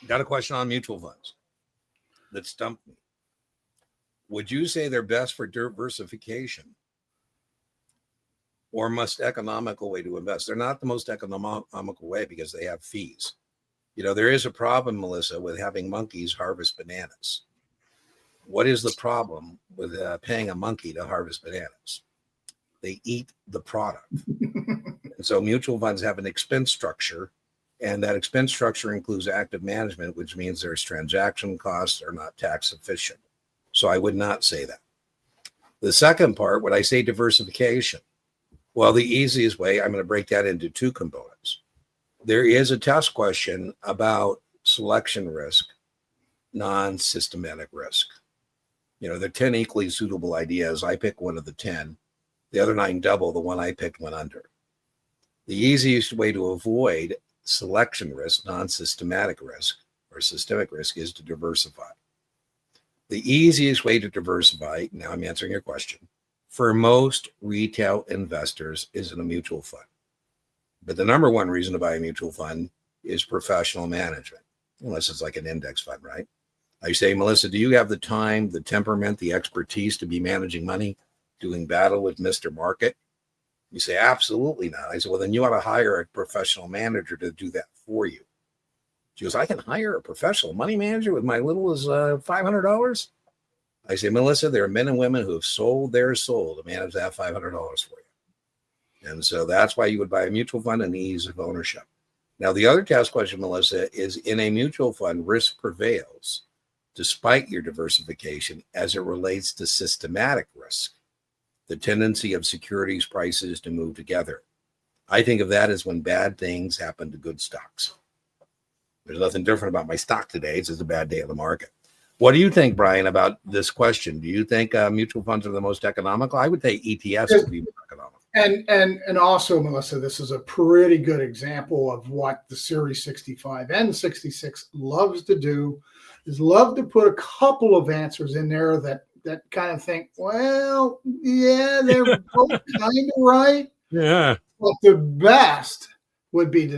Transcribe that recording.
Got a question on mutual funds that stumped me. Would you say they're best for diversification or most economical way to invest? They're not the most economical way because they have fees. There is a problem, Melissa, with having monkeys harvest bananas. What is the problem with paying a monkey to harvest bananas? They eat the product. And so mutual funds have an expense structure, and that expense structure includes active management, which means there's transaction costs are not tax efficient. So I would not say that. The second part, would I say diversification? Well, the easiest way, I'm going to break that into two components. There is a test question about selection risk, non-systematic risk. There are 10 equally suitable ideas. I pick one of the 10. The other 9 double. The one I picked went under. The easiest way to avoid selection risk, non-systematic risk, or systemic risk is to diversify. The easiest way to diversify, now I'm answering your question, for most retail investors is in a mutual fund. But the number one reason to buy a mutual fund is professional management, unless it's like an index fund, right? I say, Melissa, do you have the time, the temperament, the expertise to be managing money, doing battle with Mr. Market? You say, absolutely not. I said, well, then you ought to hire a professional manager to do that for you. She goes, I can hire a professional money manager with my little as $500? I say, Melissa, there are men and women who have sold their soul to manage that $500 for you. And so that's why you would buy a mutual fund and the ease of ownership. Now, the other test question, Melissa, is in a mutual fund, risk prevails despite your diversification as it relates to systematic risk, the tendency of securities prices to move together. I think of that as when bad things happen to good stocks. There's nothing different about my stock today. It's just a bad day of the market. What do you think, Brian, about this question? Do you think mutual funds are the most economical? I would say ETFs would be more economical. And also, Melissa, this is a pretty good example of what the Series 65 and 66 loves to do, is love to put a couple of answers in there that kind of think, well, yeah, they're both kind of right. Yeah. But the best would be to